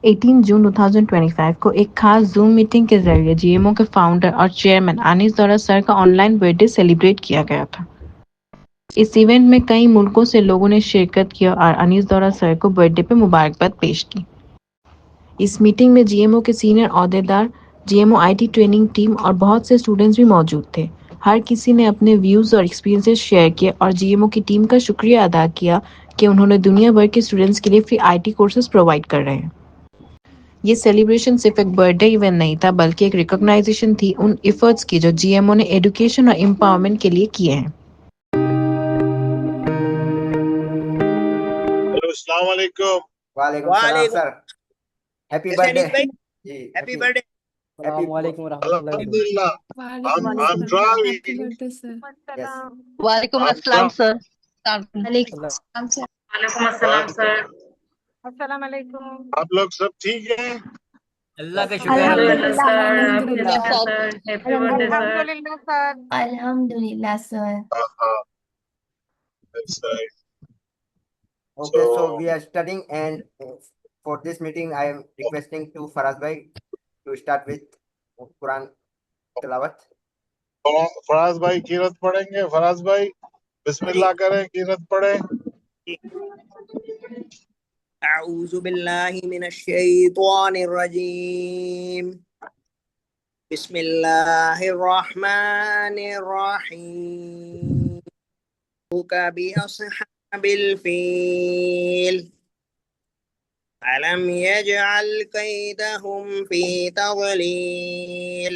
18 जून 2025 को एक खास जूम मीटिंग के जरिए जीएमओ के फाउंडर और चेयरमैन अनीस दौरा सर का ऑनलाइन बर्थडे सेलिब्रेट किया गया था। इस इवेंट में कई मुल्कों से लोगों ने शिरकत की और अनीस दौरा सर को बर्थडे पे मुबारकबाद पेश की। इस मीटिंग में जीएमओ के सीनियर ओहदेदार, जीएमओ आईटी ट्रेनिंग टीम और बहुत से स्टूडेंट्स भी मौजूद थे। हर किसी ने अपने व्यूज़ और एक्सपीरियंसेस शेयर किए और जीएमओ की टीम का शुक्रिया अदा किया कि उन्होंने दुनिया भर के स्टूडेंट्स के लिए फ्री आईटी कोर्सेज प्रोवाइड कर रहे हैं। ये सेलिब्रेशन सिर्फ एक बर्थडे इवेंट नहीं था, बल्कि एक रिकॉग्नाइजेशन थी उन एफर्ट्स की जो जीएमओ ने एजुकेशन और एम्पावरमेंट के लिए किए हैं। हेलो, अस्सलाम वालेकुम। वालेकुम सलाम sir. Happy birthday ji. Happy birthday. वालेकुम रहमतुल्लाह। अल्हम्दुलिल्लाह। I'm driving. यस वालेकुम I'm अस्सलाम सर। वालेकुम अस्सलाम सर। अस्सलाम वालेकुम। आप लोग सब ठीक हैं? अल्लाह का शुक्र है। अल्हम्दुलिल्लाह अल्हम्दुलिल्लाह सर। Happy birthday sir. अल्हम्दुलिल्लाह सर। अल्हम्दुलिल्लाह sir. That's right. Okay, so So, we are studying, and for this meeting I am requesting to Faraz bhai to start with Quran tilawat. Faraz भाई कीरत पढ़ेंगे। फराज भाई बिस्मिल्लाह करें, कीरत पढ़ें। अऊज़ु बिल्लाहि मिनश शैतानिर रजीम। बिस्मिल्लाहिर रहमानिर रहीम। का बि अस्हाबिल फील अलम यजअल कैदहुम फी तज़लील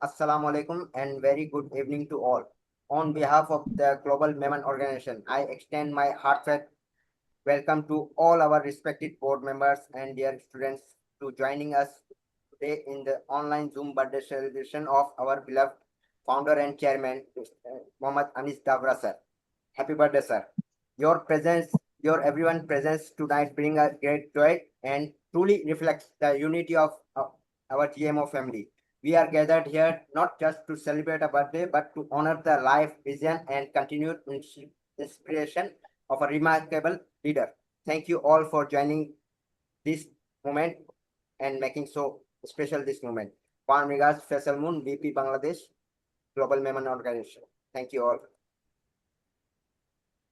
Assalamu alaikum and very good evening to all. On behalf of the Global Mehman Organization, I extend my heartfelt welcome to all our respected board members and dear students to joining us today in the online Zoom birthday celebration of our beloved founder and chairman, Mohammad Anis Davra sir. Happy birthday, sir. Your presence, your everyone presence tonight bring us great joy and truly reflects the unity of our GMO family. We are gathered here not just to celebrate a birthday, but to honor the life, vision, and continued inspiration of a remarkable leader. Thank you all for joining this moment and making so special this moment. Warm regards, Faisal Moon, VP Bangladesh, Global Mehman Organization. Thank you all.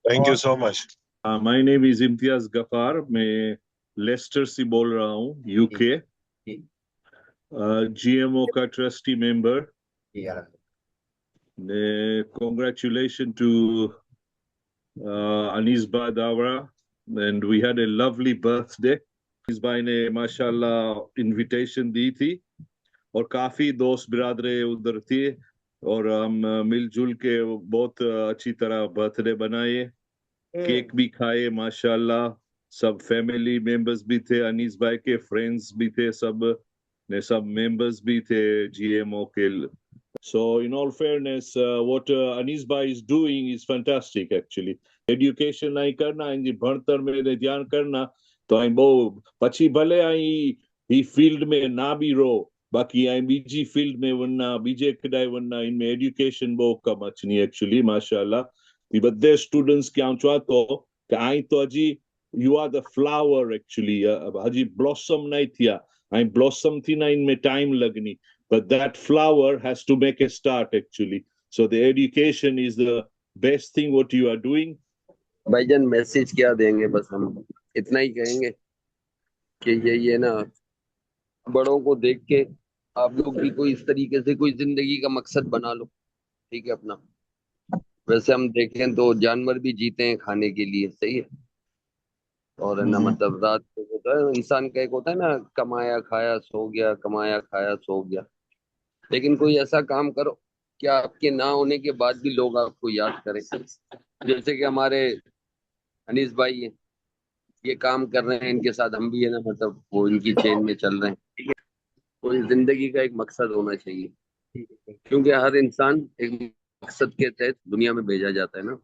Thank you so much. My name is Imtiaz Ghaffar. मैं Lester से बोल रहा हूँ, UK. GMO का trustee member. Congratulations to Anis Davra, and we had a lovely birthday. Anis भाई ने माशाल्लाह invitation दी थी और काफी दोस्त बिरादरे उधर थे और हम मिलजुल के बहुत अच्छी तरह बर्थडे बनाए। केक भी खाए माशाल्लाह। सब फैमिली मेंबर्स भी थे, अनीस भाई के फ्रेंड्स भी थे, सब मेंबर्स भी थे जीएमओ के। So in all fairness, what Anis bhai is doing is fantastic actually. Education नहीं करना, इनकी भणतर में ध्यान करना, तो आई बो पची भले आई ही फील्ड में ना भी रो, बाकी आई बीजी फील्ड में वरना बीजे कदाई वरना इनमें एजुकेशन बो कम अच्छी एक्चुअली माशाल्लाह। But their students क्या चाहतो कि आई तो अजी you are the flower actually, अजी blossom नहीं थिया, आई blossom थी ना इनमें टाइम लगनी, but that flower has to make a start actually. So the education is the best thing what you are doing. भाईजान मैसेज क्या देंगे, बस हम इतना ही कहेंगे कि ये ना बड़ों को देख के आप लोग भी कोई इस तरीके से कोई जिंदगी का मकसद बना लो, ठीक है अपना। वैसे हम देखें तो जानवर भी जीते हैं खाने के लिए, सही है। और है ना मतलब रात को होता है इंसान का, एक होता है ना कमाया खाया सो गया, कमाया खाया सो गया। लेकिन कोई ऐसा काम करो कि आपके ना होने के बाद भी लोग आपको याद करें। जैसे कि हमारे अनीस भाई हैं, ये काम कर रहे हैं, इनके साथ हम भी है ना मतलब वो इनकी चेन में चल रहे हैं, ठीक है। कोई जिंदगी का एक मकसद होना चाहिए। क्योंकि हर इंसान एक मकसद के तहत दुनिया में भेजा जाता है ना,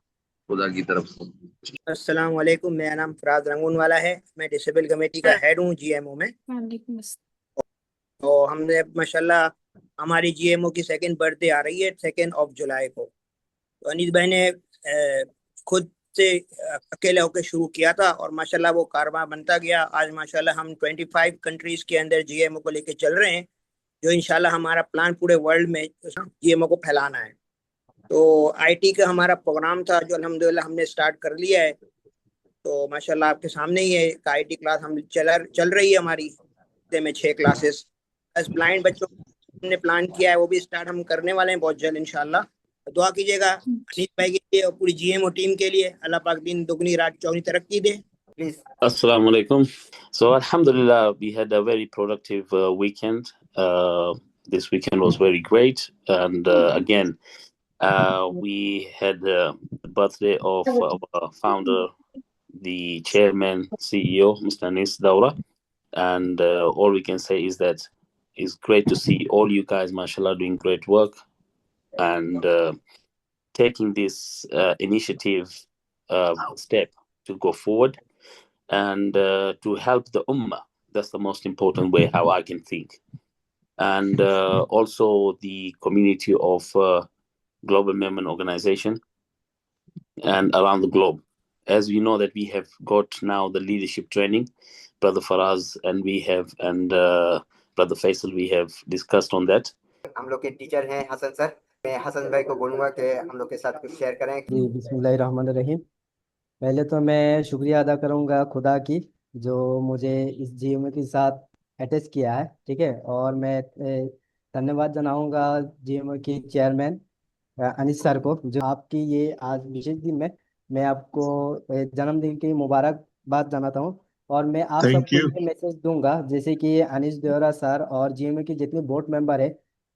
खुदा की तरफ से। अस्सलाम वालेकुम, मेरा नाम फराज रंगून वाला है। मैं डिसेबल कमेटी का हेड हूँ जीएमओ में। तो हमने माशाल्लाह हमारी जीएमओ की सेकंड बर्थडे आ रही है 2 जुलाई को। तो अनीस भाई ने खुद से अकेले होकर शुरू किया था और माशाल्लाह वो कारवां बनता गया। आज माशाल्लाह हम 25 कंट्रीज के अंदर जीएमओ को लेकर चल रहे हैं, जो इंशाल्लाह हमारा प्लान पूरे वर्ल्ड में जीएमओ को फैलाना है। तो आईटी का हमारा प्रोग्राम था जो अल्हम्दुलिल्लाह हमने स्टार्ट कर लिया है। तो माशाल्लाह आपके सामने ही है आईटी क्लास हम चल रही है हमारी, हफ्ते में 6 क्लासेस। बस ब्लाइंड बच्चों हमने प्लान किया है, वो भी स्टार्ट हम करने वाले हैं बहुत जल्द इंशाल्लाह। तो दुआ कीजिएगा अनीस भाई के लिए और पूरी जीएमओ टीम के लिए। अल्लाह पाक दिन दुगनी रात चौगनी तरक्की दे। Please. Assalamu alaikum. So, Alhamdulillah, we had a very productive weekend. This weekend was very great. And again, we had the birthday of our founder, the chairman, CEO, Mr. Anis Daura. And all we can say is that it's great to see all you guys, mashallah, doing great work and taking this initiative step to go forward and to help the ummah. That's the most important way how I can think. And also the community of Global Memon Organization and around the globe. As we know that we have got now the leadership training, Brother Faraz and Brother Faisal, we have discussed on that. हम लोग के teacher हैं Hasan sir. मैं हसन भाई को बोलूंगा कि हम लोग के साथ कुछ शेयर करें। जी बिस्मिल्लाहिर्रहमानिर्रहीम। पहले तो मैं शुक्रिया अदा करूंगा खुदा की जो मुझे इस जीएमओ के साथ अटैच किया है, ठीक है। और मैं धन्यवाद जनाऊंगा जीएमओ के चेयरमैन अनीस सर को, जो आपकी ये आज विशेष दिन में मैं आपको जन्मदिन की मुबारकबाद जनाता हूँ। और मैं आप थैंक सबको यू। ये मैसेज दूंगा, जैसे कि अनीस देवरा सर और जीएमओ के जितने बोर्ड मेंबर है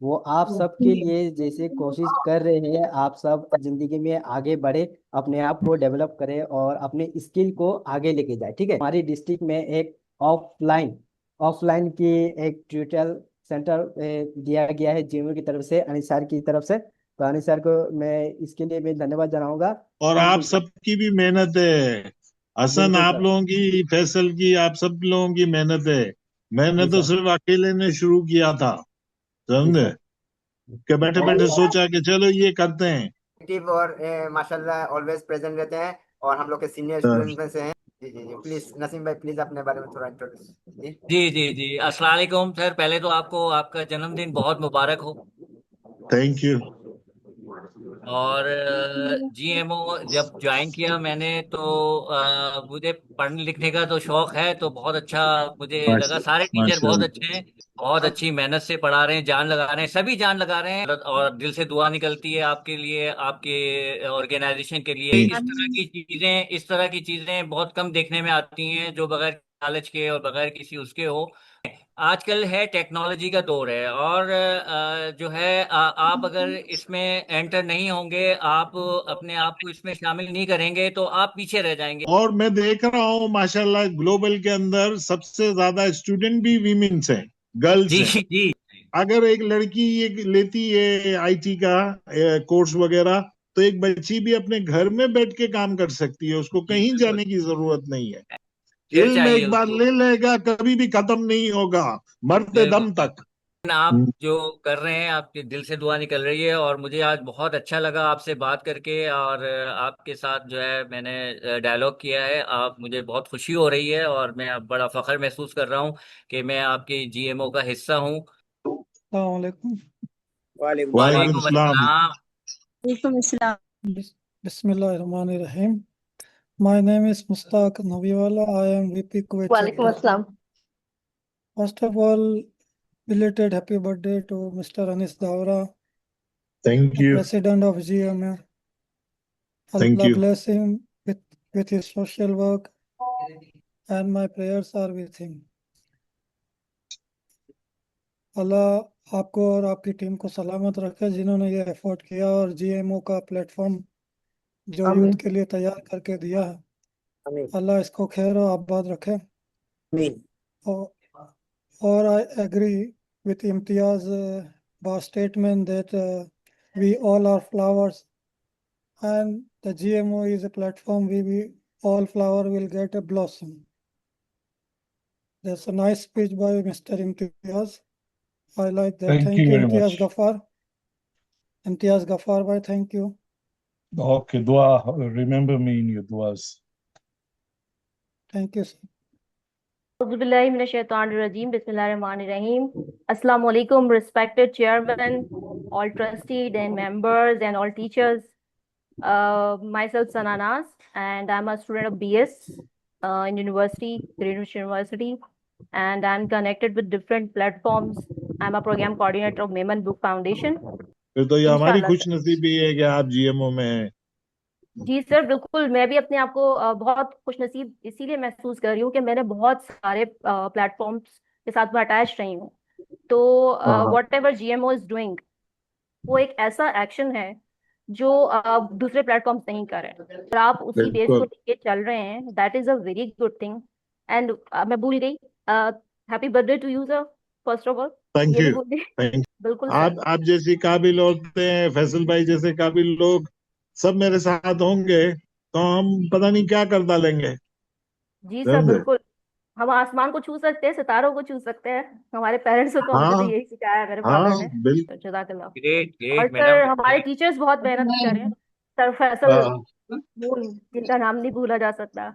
वो आप सब के लिए जैसे कोशिश कर रहे हैं, आप सब जिंदगी में आगे बढ़े, अपने आप को डेवलप करें और अपने स्किल को आगे लेके जाए, ठीक है। हमारी डिस्ट्रिक्ट में एक ऑफलाइन की एक ट्यूटोरियल सेंटर दिया गया है जीएमओ की तरफ से, अनिस सर की तरफ से। तो अनिस सर को मैं इसके लिए भी धन्यवाद जनाऊंगा। और आप सबकी भी मेहनत है हसन, बिल्कुल आप सर। लोगों की, फैसल की, आप सब लोगों की मेहनत है। मैंने जी तो सर। सिर्फ अकेले ने शुरू किया था, जी समझे, सर। कि बैठे बैठे सोचा कि चलो ये करते हैं। एक्टिव और माशाल्लाह ऑलवेज प्रेजेंट रहते हैं और हम लोग के सीनियर स्टूडेंट में से हैं। जी जी जी, प्लीज नसीम भाई प्लीज अपने बारे में थोड़ा इंट्रोड्यूस। जी जी जी जी, अस्सलाम वालेकुम सर। पहले तो आपको आपका जन्मदिन बहुत मुबारक हो। Thank you. और जीएमओ जब ज्वाइन किया मैंने तो मुझे पढ़ने लिखने का तो शौक है, तो बहुत अच्छा मुझे लगा। सारे टीचर बहुत अच्छे हैं, बहुत अच्छी मेहनत से पढ़ा रहे हैं, जान लगा रहे हैं, सभी जान लगा रहे हैं। और दिल से दुआ निकलती है आपके लिए, आपके ऑर्गेनाइजेशन के लिए। इस तरह की चीजें बहुत कम देखने में आती हैं जो बगैर लालच के और बगैर किसी उसके हो। आजकल है टेक्नोलॉजी का दौर है और जो है आप अगर इसमें एंटर नहीं होंगे, आप अपने आप को इसमें शामिल नहीं करेंगे तो आप पीछे रह जाएंगे। और मैं देख रहा हूँ माशाल्लाह ग्लोबल के अंदर सबसे ज्यादा स्टूडेंट भी वीमेंस हैं, गर्ल्स जी हैं। जी अगर एक लड़की ये लेती है आईटी का कोर्स वगैरह, तो एक बच्ची भी अपने घर में बैठ के काम कर सकती है, उसको जी, कहीं बिल्कुल। जाने की जरूरत नहीं है। फिर इल्म चाहिए एक बार उसको। ले लेगा कभी भी खत्म नहीं होगा, मरते बिल्कुल। दम तक। आप जो कर रहे हैं आपके दिल से दुआ निकल रही है और मुझे आज बहुत अच्छा लगा आपसे बात करके। और आपके साथ जो है मैंने डायलॉग किया है, आप मुझे बहुत खुशी हो रही है और मैं अब बड़ा फख्र महसूस कर रहा हूँ कि मैं आपके जीएमओ का हिस्सा हूँ। Assalamualaikum. वालेकुम वालेकुम वालेकुम अस्सलाम। अस्सलाम। Bismillahirrahmanirrahim. My name is Mustaq Nabiwala. I am VP Kuwait वालेकुम chapter. अस्सलाम। First of all, belated happy birthday to Mr. Anis Daura, thank the you. president of GMA. Thank Allah you. bless him with his social work, and my prayers are with him. अल्लाह आपको और आपकी team को सलामत रखे, जिन्होंने ये effort किया और जीएमओ का प्लेटफॉर्म जो यूथ के लिए तैयार करके दिया है, आमीन अल्लाह इसको खैर और आबाद रखे। आमीन। और I agree with Imtiaz by statement that we all are flowers, and the GMO is a platform we all flower will get a blossom. That's a nice speech by Mr. Imtiaz. I like that. Thank you very Imtiaz much. Ghaffar. Imtiaz Ghaffar bhai, thank you. Okay, dua, remember me in your duas. Thank you, sir. Bismillahirrahmanirrahim. Assalamu alaikum, respected chairman, all trustees and members and all teachers. Myself Sananas, and I'm a student of BS in university, Greenwich University, and I'm connected with different platforms. I'm a program coordinator of Mehman Book Foundation. फिर तो ये हमारी इंशाल्लाह खुश नसीबी है कि आप GMO में हैं। जी सर, बिल्कुल। मैं भी अपने आप को बहुत खुशनसीब इसीलिए महसूस कर रही हूँ कि मैंने बहुत सारे प्लेटफॉर्म्स के साथ में अटैच रही हूँ। तो what ever GMO is doing, वो एक ऐसा एक्शन है जो दूसरे प्लेटफॉर्म्स नहीं कर रहे हैं, और आप उसी बेस को लेके चल रहे हैं। That is a very good thing. And मैं भूल गई, happy birthday to you sir, first of all. Thank ये भी यू, भूल गई। Thank you. बिल्कुल आप सर। आप जैसी काबिल औरतें हैं, फैसल भाई जैसे काबिल लोग सब मेरे साथ होंगे तो हम पता नहीं क्या कर डालेंगे। जी सर, समझे? बिल्कुल। हम आसमान को छू सकते हैं, सितारों को छू सकते हैं। हमारे पेरेंट्स को हमसे तो हाँ यही सिखाया है, मेरे फादर हाँ ने। बिल्कुल। तो जज़ाकल्लाह। ग्रेट और ग्रेट सर मैडम। हमारे टीचर्स बहुत मेहनत करें। सर फैसल हाँ, नून, जिनका नाम नहीं भूला जा सकता।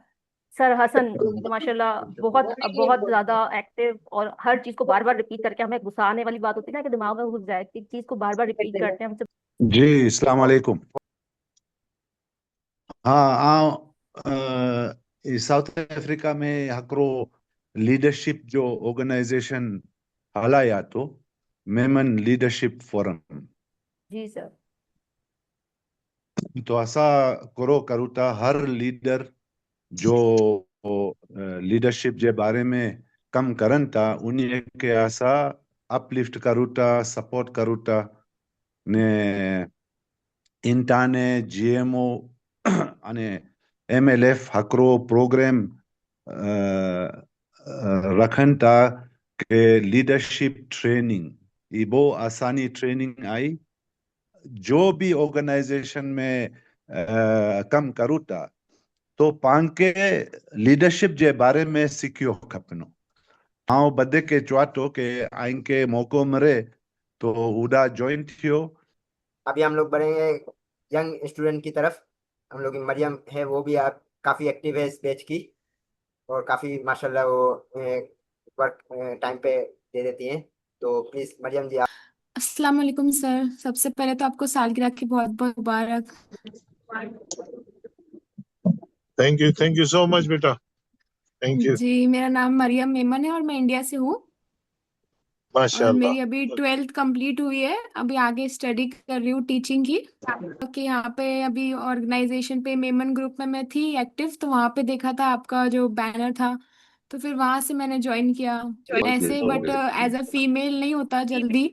सर हसन, जो माशाल्लाह बहुत बहुत ज्यादा एक्टिव, और हर चीज को बार बार रिपीट करके, हमें गुस्सा आने वाली बात होती है ना कि दिमाग में घुस जाए, एक चीज को बार बार रिपीट करते हैं हमसे। जी अस्सलाम वालेकुम। हाँ साउथ अफ्रीका में हकरो लीडरशिप जो ऑर्गेनाइजेशन हलाया तो मेमन लीडरशिप फोरम जी सर। तो असा करो करूता हर लीडर जो लीडरशिप जे बारे में कम करन था उन्हीं के असा अपलिफ्ट करूता, सपोर्ट करूता ने इंटाने जीएमओ अने एमएलएफ हकरो प्रोग्राम रखन था के लीडरशिप ट्रेनिंग ये वो आसानी ट्रेनिंग आई जो भी ऑर्गेनाइजेशन में कम करूता तो पांके लीडरशिप जे बारे में सिखियो खपनो। हाँ बदे के चुआतो के आइंके मौको मरे तो उड़ा ज्वाइन थियो। अभी हम लोग बढ़ेंगे यंग स्टूडेंट की तरफ। हम लोग की मरियम है, वो भी आप काफी एक्टिव है इस बैच की, और काफी माशाल्लाह वो वर्क टाइम पे दे देती हैं। तो प्लीज मरियम जी आप। अस्सलाम वालेकुम सर, सबसे पहले तो आपको सालगिरह की बहुत बहुत मुबारक। थैंक यू सो मच बेटा, थैंक यू। जी, मेरा नाम मरियम मेमन है और मैं इंडिया से हूँ, और माशाल्लाह। मेरी अभी 12th कंप्लीट हुई है। अभी आगे स्टडी कर रही हूँ टीचिंग की। कि यहाँ पे अभी ऑर्गेनाइजेशन पे मेमन ग्रुप में मैं थी एक्टिव, तो वहाँ पे देखा था आपका जो बैनर था, तो फिर वहां से मैंने ज्वाइन किया ऐसे। बट एज अ फीमेल नहीं होता जल्दी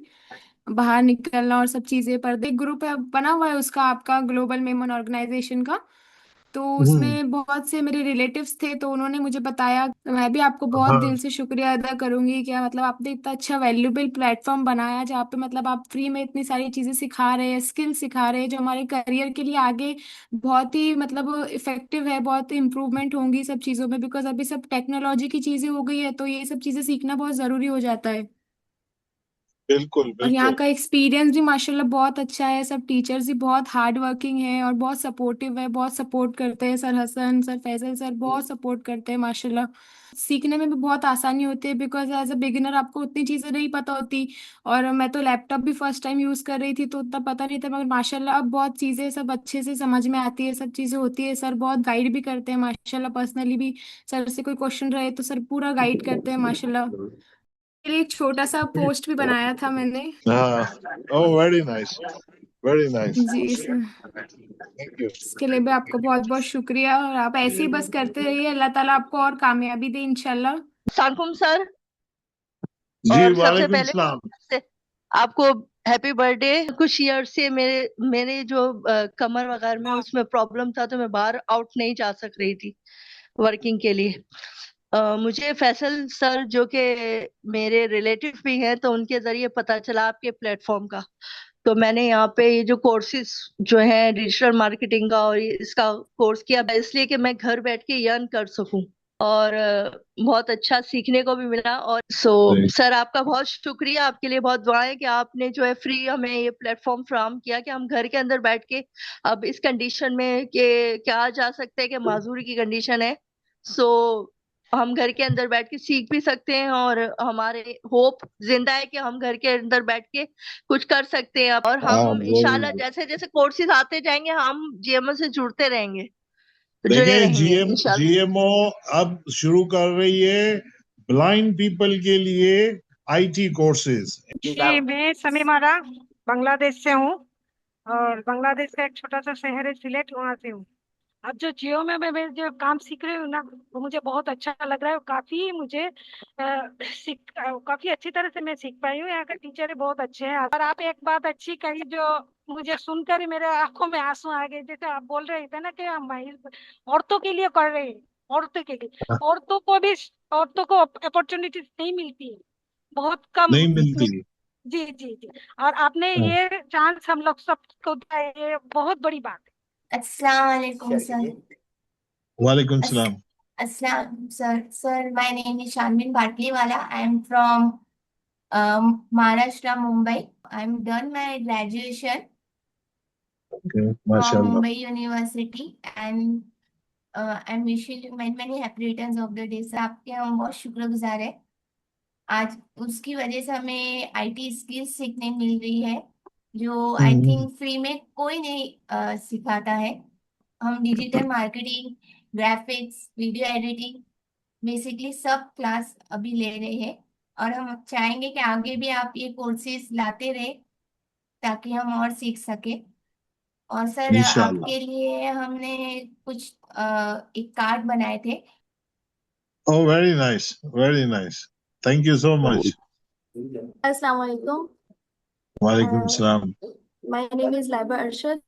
बाहर निकलना और सब चीजें, पर एक ग्रुप है बना हुआ है उसका, आपका ग्लोबल मेमन ऑर्गेनाइजेशन का। तो उसमें बहुत से मेरे रिलेटिव्स थे, तो उन्होंने मुझे बताया। तो मैं भी आपको बहुत हाँ दिल से शुक्रिया अदा करूंगी, क्या मतलब आपने इतना अच्छा वैल्यूएबल प्लेटफॉर्म बनाया जहाँ पे मतलब आप फ्री में इतनी सारी चीजें सिखा रहे हैं, स्किल सिखा रहे हैं जो हमारे करियर के लिए आगे बहुत ही मतलब इफेक्टिव है, बहुत इम्प्रूवमेंट होंगी सब चीजों में। बिकॉज अभी सब टेक्नोलॉजी की चीजें हो गई है, तो ये सब चीजें सीखना बहुत जरूरी हो जाता है। बिल्कुल और यहाँ बिल्कुल। का एक्सपीरियंस भी माशाल्लाह बहुत अच्छा है। सब टीचर्स भी बहुत हार्ड वर्किंग है और बहुत सपोर्टिव है, बहुत सपोर्ट करते हैं। Sir Hasan, sir Faisal sir बहुत सपोर्ट करते हैं माशाल्लाह। सीखने में भी बहुत आसानी होती है, बिकॉज एज अ बिगिनर आपको उतनी चीज़ें नहीं पता होती। और मैं तो लैपटॉप भी फर्स्ट टाइम यूज़ कर रही थी, तो उतना पता नहीं था, मगर माशाल्लाह अब बहुत चीज़ें सब अच्छे से समझ में आती है, सब चीज़ें होती है। सर बहुत गाइड भी करते हैं माशाल्लाह, पर्सनली भी। सर से कोई क्वेश्चन रहे तो सर पूरा गाइड करते हैं माशाल्लाह। एक छोटा सा पोस्ट भी बनाया था मैंने। हाँ, oh very nice, very nice. जी सर, थैंक यू। इसके लिए भी आपको बहुत बहुत शुक्रिया, और आप ऐसे ही बस करते रहिए। अल्लाह ताला आपको और कामयाबी दे इंशाल्लाह। सलाम सर, जी और सबसे वालेकुम पहले सलाम। से आपको हैप्पी बर्थडे। कुछ ईयर से मेरे मेरे जो कमर वगैरह में उसमें प्रॉब्लम था, तो मैं बाहर आउट नहीं जा सक रही थी वर्किंग के लिए। मुझे फैसल सर जो कि मेरे रिलेटिव भी हैं, तो उनके जरिए पता चला आपके प्लेटफॉर्म का। तो मैंने यहाँ पे ये जो कोर्सेज जो है डिजिटल मार्केटिंग का और इसका कोर्स किया, इसलिए कि मैं घर बैठ के अर्न कर सकूं। और बहुत अच्छा सीखने को भी मिला। और सर आपका बहुत शुक्रिया, आपके लिए बहुत दुआएं कि आपने जो है फ्री हमें ये प्लेटफॉर्म फ्राहम किया कि हम घर के अंदर बैठ के अब इस कंडीशन में कि क्या जा सकते हैं कि माजूरी की कंडीशन है, सो हम घर के अंदर बैठ के सीख भी सकते हैं और हमारे होप जिंदा है कि हम घर के अंदर बैठ के कुछ कर सकते हैं। और हम इंशाल्लाह जैसे जैसे कोर्सेज आते जाएंगे हम जीएमओ से जुड़ते रहेंगे, जुड़े देखिए रहेंगे इंशाल्लाह। जीएमओ अब शुरू कर रही है ब्लाइंड पीपल के लिए आईटी कोर्सेज। जी, मैं समीमारा बांग्लादेश से हूँ और बांग्लादेश का एक छोटा सा शहर है सिलेट, वहाँ से हूँ। अब जो जियो में मैं जो काम सीख रही हूँ ना, वो मुझे बहुत अच्छा लग रहा है। काफी मुझे काफी अच्छी तरह से मैं सीख पाई हूँ। यहाँ के टीचर बहुत अच्छे हैं। और आप एक बात अच्छी कही जो मुझे सुनकर ही मेरे आंखों में आंसू आ गए। जैसे आप बोल रहे थे ना कि हम औरतों के लिए कर रहे हैं, औरतों के लिए, औरतों को अपॉर्चुनिटी नहीं मिलती है, बहुत कम नहीं मिलती। जी जी जी। और आपने ये चांस हम लोग सबको दिया, ये बहुत बड़ी बात है। अस्सलाम वालेकुम सर। वालेकुम सलाम। Aslam, sir, my name is Shanmin Bhatliwala. I am from Maharashtra, Mumbai. I'm done my graduation from माशाल्लाह। Mumbai University, and I'm wishing you many many happy returns of the day. Sir आपके हम बहुत शुक्रगुजार है। आज उसकी वजह से हमें आईटी स्किल्स सीखने मिल रही है, जो आई थिंक फ्री में कोई नहीं सिखाता है। हम digital marketing, graphics, video editing, basically सब क्लास अभी ले रहे हैं। और हम चाहेंगे कि आगे भी आप ये कोर्सेज लाते रहे ताकि हम और सीख सके। और सर इंशाल्लाह। आपके लिए हमने कुछ एक कार्ड बनाए थे। Oh, very nice, very nice. Thank you so much. Assalamu alaikum. Walaikum salam. My name is Laiba Arshad.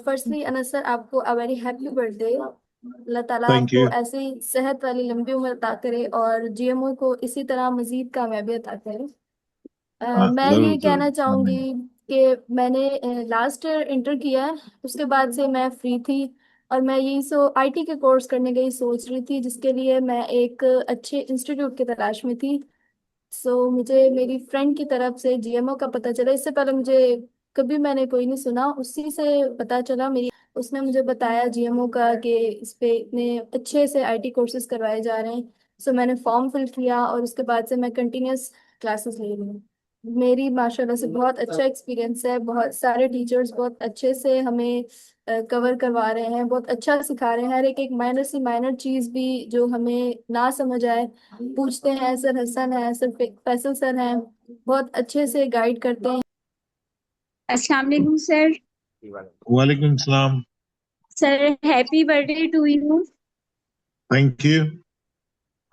Firstly, Anas sir, आपको a very happy birthday. अल्लाह ताला Thank आपको you. ऐसी सेहत वाली लंबी उम्र अता करे और जीएमओ को इसी तरह मजीद कामयाबी अता करे। मैं जरूर ये कहना जरूर। चाहूंगी आमीन। कि मैंने लास्ट ईयर इंटर किया है, उसके बाद से मैं फ्री थी और मैं यही आईटी के कोर्स करने की सोच रही थी, जिसके लिए मैं एक अच्छे इंस्टीट्यूट की तलाश में थी। मुझे मेरी फ्रेंड की तरफ से जीएमओ का पता चला। इससे पहले मुझे कभी मैंने कोई नहीं सुना, उसी से पता चला। मेरी उसने मुझे बताया जीएमओ का कि इस पे इतने अच्छे से आईटी कोर्सेज करवाए जा रहे हैं। मैंने फॉर्म फिल किया और उसके बाद से मैं कंटिन्यूस क्लासेस ले रही हूँ। मेरी माशाल्लाह से बहुत अच्छा एक्सपीरियंस है। बहुत सारे टीचर्स बहुत अच्छे से हमें कवर करवा रहे हैं, बहुत अच्छा सिखा रहे हैं। हर एक एक माइनर से माइनर चीज़ भी जो हमें ना समझ आए पूछते हैं। सर हसन है, सर फैसल सर हैं, बहुत अच्छे से गाइड करते हैं। अस्सलाम वालेकुम सर। वालेकुम सलाम। Sir happy birthday to you. Thank you.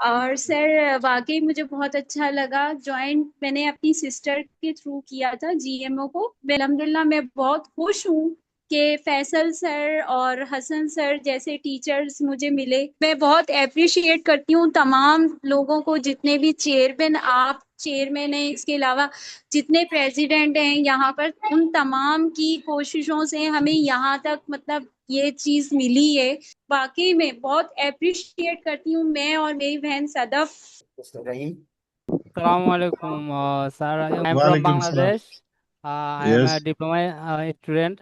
और सर वाकई मुझे बहुत अच्छा लगा। ज्वाइन मैंने अपनी सिस्टर के थ्रू किया था जीएमओ को। अल्हम्दुलिल्लाह मैं बहुत खुश हूँ कि फैसल सर और हसन सर जैसे टीचर्स मुझे मिले। मैं बहुत अप्रिशिएट करती हूँ तमाम लोगों को, जितने भी चेयरमैन, आप चेयरमैन हैं, इसके अलावा जितने प्रेसिडेंट हैं यहाँ पर, उन तमाम की कोशिशों से हमें यहाँ तक मतलब ये चीज मिली है। वाकई में बहुत अप्रिशिएट करती हूँ मैं और मेरी बहन Sadaf. Assalamualaikum, sir. I'm from वालेकुम सलाम। Bangladesh. I am Yes. a diploma student.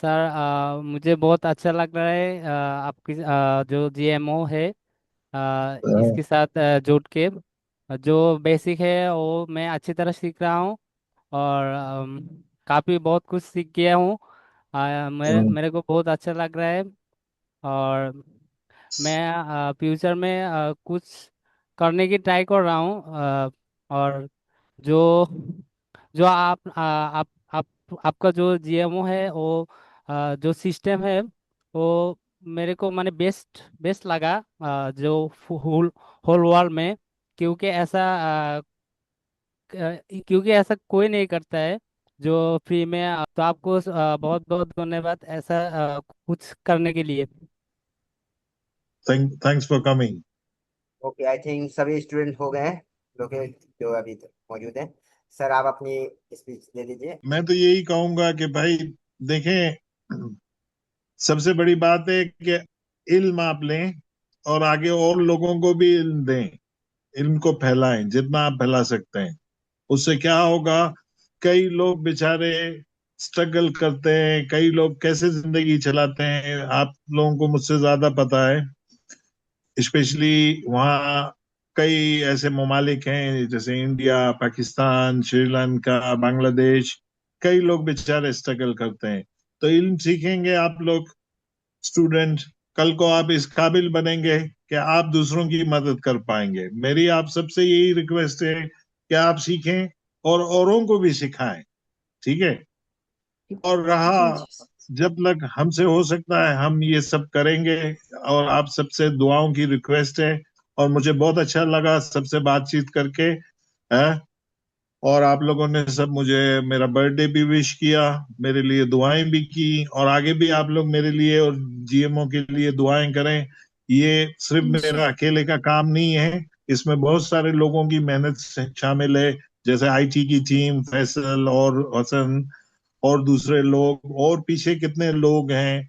Sir मुझे बहुत अच्छा लग रहा है आपकी जो जीएमओ है इसके साथ जुड़ के। जो बेसिक है वो मैं अच्छी तरह सीख रहा हूँ और काफ़ी बहुत कुछ सीख गया हूँ। मेरे मेरे को बहुत अच्छा लग रहा है और मैं फ्यूचर में कुछ करने की ट्राई कर रहा हूँ। और जो जो आप आपका जो जीएमओ है वो जो सिस्टम है वो मेरे को माने बेस्ट बेस्ट लगा जो होल होल वर्ल्ड में। क्योंकि ऐसा क्योंकि ऐसा कोई नहीं करता है जो फ्री में तो आपको बहुत बहुत धन्यवाद ऐसा कुछ करने के लिए। Thanks for coming. Okay, I think सभी स्टूडेंट हो गए हैं जो अभी मौजूद हैं। सर आप अपनी स्पीच दे दीजिए। मैं तो यही कहूंगा कि भाई देखें, सबसे बड़ी बात है कि इल्म आप लें और आगे और लोगों को भी इल्म दें, इल्म को फैलाएं जितना आप फैला सकते हैं। उससे क्या होगा, कई लोग बेचारे स्ट्रगल करते हैं, कई लोग कैसे जिंदगी चलाते हैं आप लोगों को मुझसे ज्यादा पता है। स्पेशली वहाँ कई ऐसे ममालिक हैं जैसे इंडिया, पाकिस्तान, श्रीलंका, बांग्लादेश, कई लोग बेचारे स्ट्रगल करते हैं। तो इल्म सीखेंगे आप लोग स्टूडेंट, कल को आप इस काबिल बनेंगे कि आप दूसरों की मदद कर पाएंगे। मेरी आप सबसे यही रिक्वेस्ट है कि आप सीखें और औरों को भी सिखाएं, ठीक है। और रहा जब तक हमसे हो सकता है हम ये सब करेंगे, और आप सबसे दुआओं की रिक्वेस्ट है। और मुझे बहुत अच्छा लगा सबसे बातचीत करके, है। और आप लोगों ने सब मुझे मेरा बर्थडे भी विश किया, मेरे लिए दुआएं भी की, और आगे भी आप लोग मेरे लिए और जीएमओ के लिए दुआएं करें। ये सिर्फ मेरा अकेले का काम नहीं है, इसमें बहुत सारे लोगों की मेहनत शामिल है, जैसे आईटी की टीम, फैसल और हसन और दूसरे लोग, और पीछे कितने लोग हैं,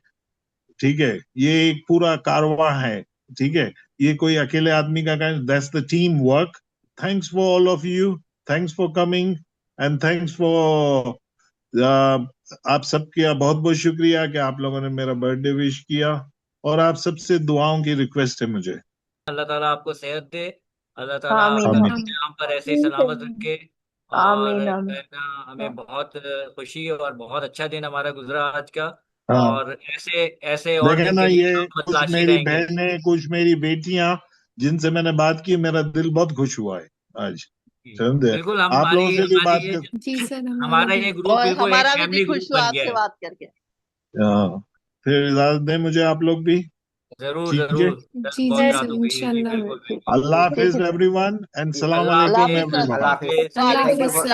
ठीक है। ये एक पूरा कारवां है, ठीक है। ये कोई अकेले आदमी का काम, that's the team work. Thanks for all of you, thanks for coming and thanks for आप सबका बहुत बहुत शुक्रिया कि आप लोगों ने मेरा बर्थडे विश किया, और आप सबसे दुआओं की रिक्वेस्ट है मुझे। अल्लाह ताला आपको सेहत दे, अल्लाह ताला आमीन आपको आमीन अपने यहाँ पर ऐसे ही सलामत रखे। और आमीन आमीन। कहना हमें बहुत खुशी और बहुत अच्छा दिन हमारा गुजरा आज का। हाँ, और ऐसे ऐसे और देखे दिन ना, के लिए ये हम कुछ तलाशी मेरी रहेंगे। बहनें, कुछ मेरी बेटियां जिनसे मैंने बात की, मेरा दिल बहुत खुश हुआ है आज, समझे। बिल्कुल आप लोगों से भी बात ये कर, जी सर, हमारा हमारा भी। ये ग्रुप और बिल्कुल एक हमारा भी फैमिली दिल खुश ग्रुप हुआ बन गया आपसे है। बात करके। हाँ, फिर इजाजत दें मुझे आप लोग भी, जरूर ठीक है। जरूर, जी जी मुलाकात सर, होगी जी, इंशाल्लाह। बिल्कुल बिल्कुल। अल्लाह ठीक हाफिज है सर। एवरीवन एंड सलाम अल्लाह अल्लाह अलैकुम हाफिज हाफिज, सर। एवरीवन। अल्लाह हाफिज। अल्लाह थैंक यू हाफिज फॉर सर।